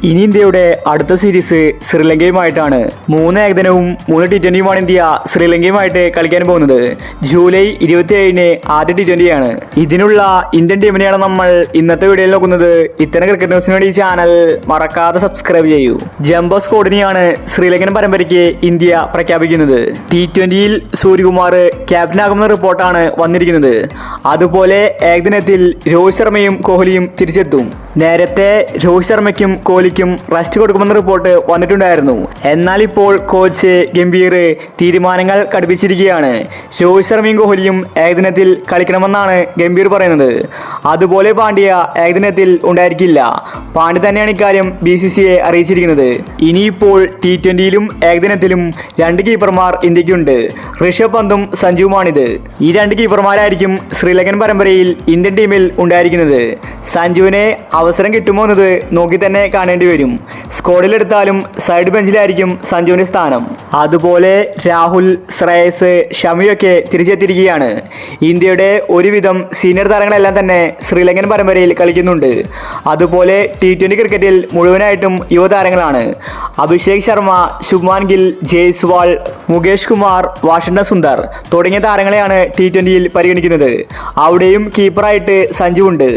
ഇനി ഇന്ത്യയുടെ അടുത്ത സീരീസ് ശ്രീലങ്കയുമായിട്ടാണ്. 3 ഏകദിനവും 3 T20യുമാണ് ഇന്ത്യ ശ്രീലങ്കയുമായിട്ട് കളിക്കാൻ പോകുന്നത്. ജൂലൈ 27-ന് ആദ്യ T20ആണ്. ഇതിനുള്ള ഇന്ത്യൻ ടീമിനെയാണ് നമ്മൾ ഇന്നത്തെ വീഡിയോയിൽ നോക്കുന്നത്. ഇത്തരം ക്രിക്കറ്റ് ന്യൂസിന് വേണ്ടി ഈ ചാനൽ മറക്കാതെ സബ്സ്ക്രൈബ് ചെയ്യൂ. ജംബോ സ്ക്വാഡിനെയാണ് ശ്രീലങ്കൻ പരമ്പരയ്ക്ക് ഇന്ത്യ പ്രഖ്യാപിക്കുന്നത്. T20യിൽ സൂര്യകുമാർ ക്യാപ്റ്റനാകുന്ന റിപ്പോർട്ടാണ് വന്നിരിക്കുന്നത്. അതുപോലെ ഏകദിനത്തിൽ രോഹിത് ശർമ്മയും കോഹ്ലിയും തിരിച്ചെത്തും. നേരത്തെ രോഹിത് ശർമ്മയ്ക്കും കോഹ്ലിക്കും റെസ്റ്റ് കൊടുക്കുമെന്ന റിപ്പോർട്ട് വന്നിട്ടുണ്ടായിരുന്നു. എന്നാൽ ഇപ്പോൾ കോച്ച് ഗംഭീർ തീരുമാനങ്ങൾ കടുപ്പിച്ചിരിക്കുകയാണ്. രോഹിത് ശർമ്മയും കോഹ്ലിയും ഏകദിനത്തിൽ കളിക്കണമെന്നാണ് ഗംഭീർ പറയുന്നത്. അതുപോലെ പാണ്ഡ്യ ഏകദിനത്തിൽ ഉണ്ടായിരിക്കില്ല. പാണ്ഡ്യ തന്നെയാണ് ഇക്കാര്യം BCCI അറിയിച്ചിരിക്കുന്നത്. ഇനിയിപ്പോൾ T20യിലും ഏകദിനത്തിലും 2 കീപ്പർമാർ ഇന്ത്യക്കുണ്ട്. ഋഷഭ് പന്തും സഞ്ജുവുമാണിത്. ഈ 2 കീപ്പർമാരായിരിക്കും ശ്രീലങ്കൻ പരമ്പരയിൽ ഇന്ത്യൻ ടീമിൽ ഉണ്ടായിരിക്കുന്നത്. സഞ്ജുവിനെ അവസരം കിട്ടുമോ എന്നത് നോക്കി തന്നെ കാണേണ്ടി വരും. സ്ക്വാഡിലെടുത്താലും സൈഡ് ബെഞ്ചിലായിരിക്കും സഞ്ജുവിന്റെ സ്ഥാനം. അതുപോലെ രാഹുൽ, ശ്രേയസ്, ഷമിയൊക്കെ തിരിച്ചെത്തിയിരിക്കുകയാണ്. ഇന്ത്യയുടെ ഒരുവിധം സീനിയർ താരങ്ങളെല്ലാം തന്നെ ശ്രീലങ്കൻ പരമ്പരയിൽ കളിക്കുന്നുണ്ട്. അതുപോലെ T20 ക്രിക്കറ്റിൽ മുഴുവനായിട്ടും യുവതാരങ്ങളാണ്. അഭിഷേക് ശർമ്മ, ശുഭ്മാൻ ഗിൽ, ജയ്സ്വാൾ, മുകേഷ് കുമാർ, വാഷിംഗ്ടൺ സുന്ദർ തുടങ്ങിയ താരങ്ങളെയാണ് T20യിൽ പരിഗണിക്കുന്നത്. അവിടെയും കീപ്പറായിട്ട് സഞ്ജു ഉണ്ട്.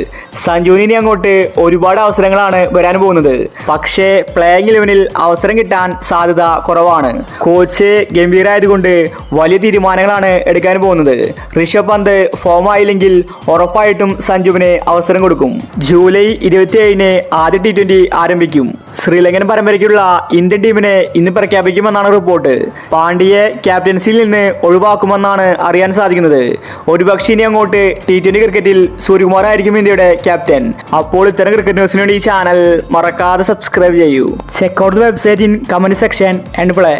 സഞ്ജുവിന് ഇനി അങ്ങോട്ട് ഒരുപാട് അവസരങ്ങളാണ് വരാൻ പോകുന്നത്. പക്ഷേ പ്ലേയിങ് 11-ൽ അവസരം കിട്ടാൻ സാധ്യത കുറവാണ്. കോച്ച് ഗംഭീരായതുകൊണ്ട് വലിയ തീരുമാനങ്ങളാണ് എടുക്കാൻ പോകുന്നത്. ഋഷഭ് പന്ത് ഫോം ആയില്ലെങ്കിൽ ഉറപ്പായിട്ടും സഞ്ജുവിന് അവസരം കൊടുക്കും. ജൂലൈ 27-ന് ആദ്യ T20 ആരംഭിക്കും. ശ്രീലങ്കൻ പരമ്പരയ്ക്കുള്ള ഇന്ത്യൻ ടീമിനെ ഇന്ന് പ്രഖ്യാപിക്കുമെന്നാണ് റിപ്പോർട്ട്. പാണ്ഡ്യയെ ക്യാപ്റ്റൻസിയിൽ നിന്ന് ഒഴിവാക്കുമെന്നാണ് അറിയാൻ സാധിക്കുന്നത്. ഒരുപക്ഷെ ഇനി അങ്ങോട്ട് T20 ക്രിക്കറ്റിൽ സൂര്യകുമാർ ആയിരിക്കും ഇന്ത്യയുടെ ക്യാപ്റ്റൻ. അപ്പോൾ ഇത്തരം ക്രിക്കറ്റ് ന്യൂസിന് വേണ്ടി ഈ ചാനൽ മറക്കാതെ സബ്സ്ക്രൈബ് ചെയ്യൂ. Check out the website in comment section and play.